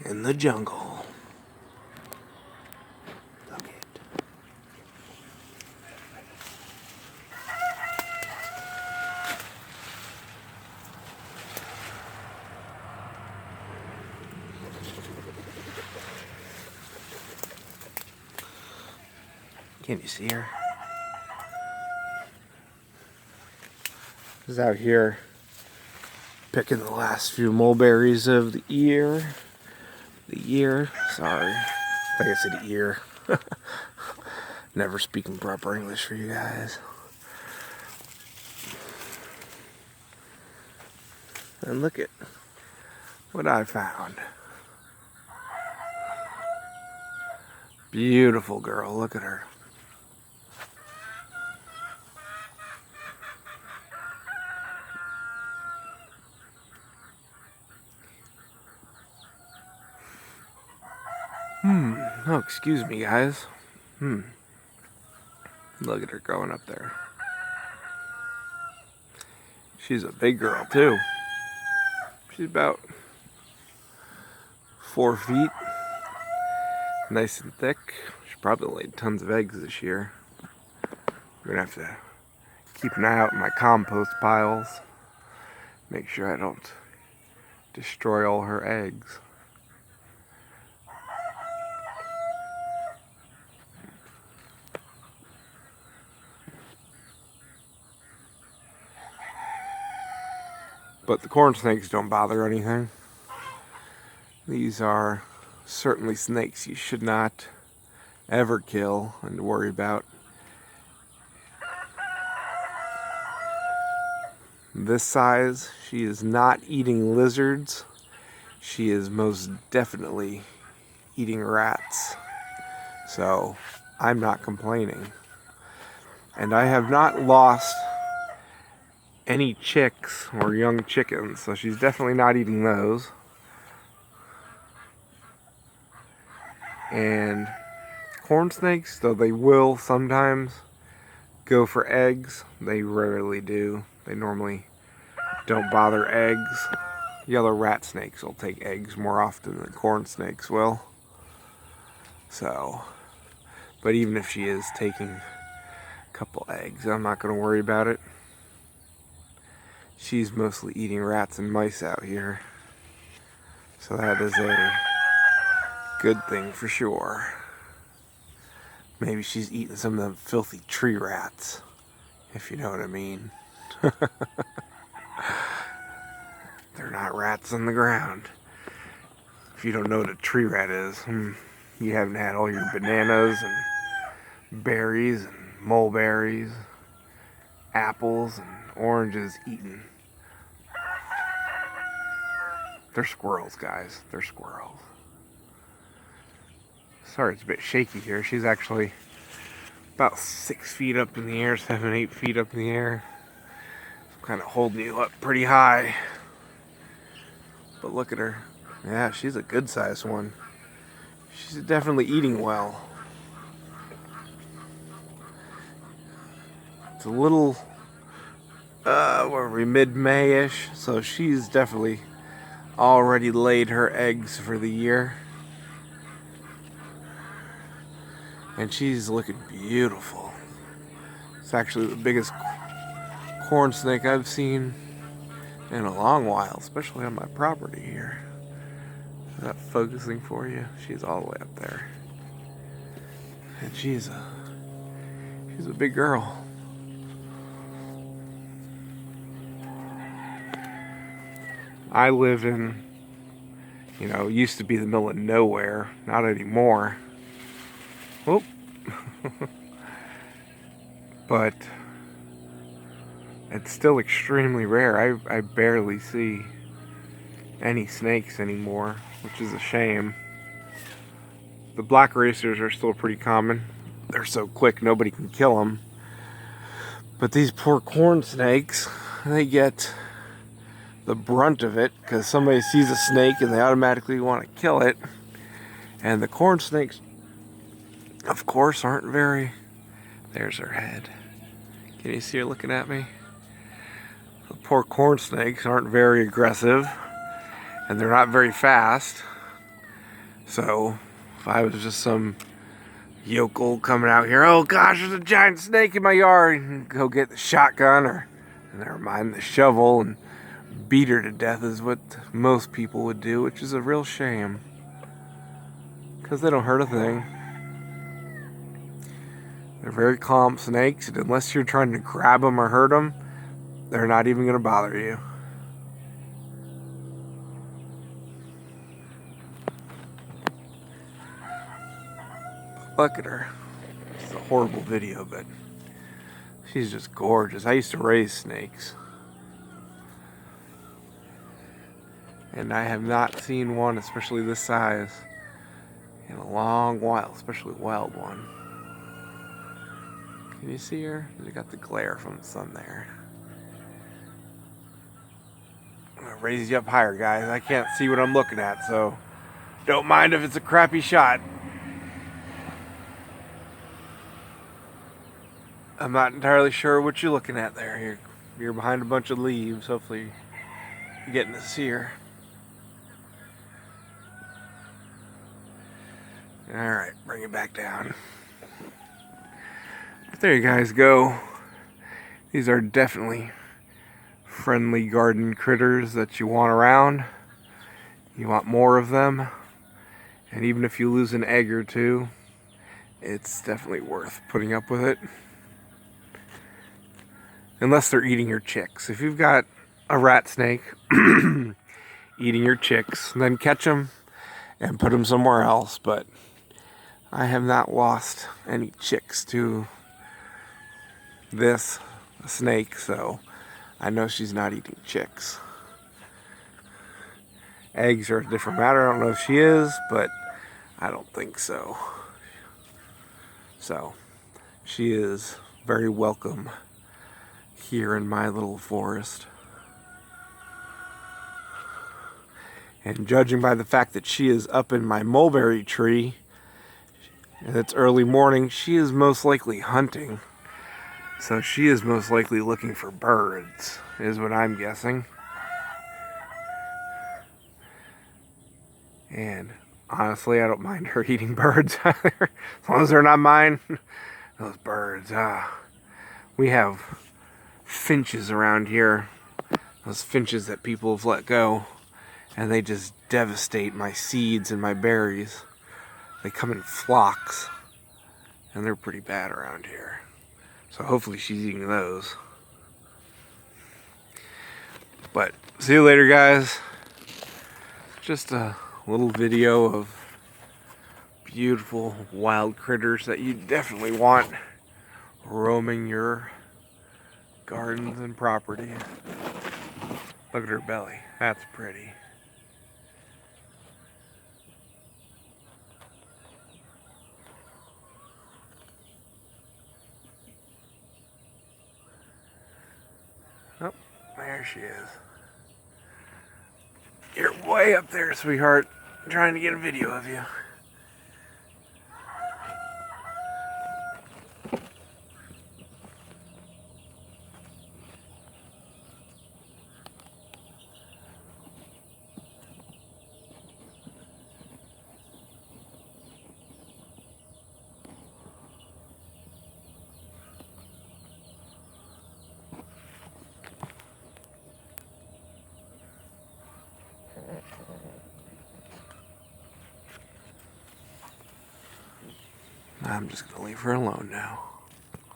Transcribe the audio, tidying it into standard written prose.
in the jungle. Look it. Can you see her? She's out here picking the last few mulberries of the year. Sorry. I think I said ear. Never speaking proper English for you guys. And look at what I found. Beautiful girl, look at her. Oh, excuse me, guys. Look at her going up there. She's a big girl, too. She's about 4 feet. Nice and thick. She probably laid tons of eggs this year. I'm gonna have to keep an eye out in my compost piles. Make sure I don't destroy all her eggs. But the corn snakes don't bother anything. These are certainly snakes you should not ever kill and worry about. This size, she is not eating lizards. She is most definitely eating rats. So I'm not complaining. And I have not lost any chicks or young chickens, so she's definitely not eating those. And corn snakes, though they will sometimes go for eggs, they rarely do. They normally don't bother eggs. Yellow rat snakes will take eggs more often than corn snakes will. So, but even if she is taking a couple eggs, I'm not going to worry about it. She's mostly eating rats and mice out here. So that is a good thing for sure. Maybe she's eating some of them filthy tree rats, if you know what I mean. They're not rats on the ground. If you don't know what a tree rat is, you haven't had all your bananas and berries and mulberries, apples and oranges eaten. They're squirrels, guys. They're squirrels. Sorry, it's a bit shaky here. She's actually about 6 feet up in the air, 7, 8 feet up in the air. I'm kind of holding you up pretty high. But look at her. Yeah, she's a good sized one. She's definitely eating well. It's a little, what are we, mid-May-ish, so she's definitely already laid her eggs for the year. And she's looking beautiful. It's actually the biggest corn snake I've seen in a long while, especially on my property here. Is that focusing for you? She's all the way up there. And she's a big girl. I live in, used to be the middle of nowhere, not anymore. Whoop. But it's still extremely rare. I barely see any snakes anymore, which is a shame. The black racers are still pretty common. They're so quick, nobody can kill them. But these poor corn snakes, they get the brunt of it because somebody sees a snake and they automatically want to kill it. And the corn snakes, of course, aren't very... There's her head. Can you see her looking at me? The poor corn snakes aren't very aggressive, and they're not very fast. So if I was just some yokel coming out here, oh gosh, there's a giant snake in my yard, and go get the shotgun or, never mind, the shovel and beat her to death is what most people would do, which is a real shame. Because they don't hurt a thing. They're very calm snakes, and unless you're trying to grab them or hurt them, they're not even going to bother you. Look at her. It's a horrible video, but she's just gorgeous. I used to raise snakes, and I have not seen one, especially this size, in a long while, especially a wild one. Can you see her? You got the glare from the sun there. I'm gonna raise you up higher, guys. I can't see what I'm looking at, so don't mind if it's a crappy shot. I'm not entirely sure what you're looking at there. You're behind a bunch of leaves. Hopefully you're getting to see her. Alright, bring it back down. But there you guys go. These are definitely friendly garden critters that you want around. You want more of them. And even if you lose an egg or two, it's definitely worth putting up with it. Unless they're eating your chicks. If you've got a rat snake eating your chicks, then catch them and put them somewhere else. But I have not lost any chicks to this snake, so I know she's not eating chicks. Eggs are a different matter. I don't know if she is, but I don't think so. So she is very welcome here in my little forest. And judging by the fact that she is up in my mulberry tree and it's early morning, she is most likely hunting. So she is most likely looking for birds, is what I'm guessing. And honestly, I don't mind her eating birds either, as long as they're not mine. Those birds, we have finches around here, those finches that people have let go, and they just devastate my seeds and my berries. They come in flocks, and they're pretty bad around here. So hopefully she's eating those. But see you later, guys. Just a little video of beautiful wild critters that you definitely want roaming your gardens and property. Look at her belly. That's pretty. Oh, there she is. You're way up there, sweetheart. I'm trying to get a video of you. I'm just going to leave her alone now.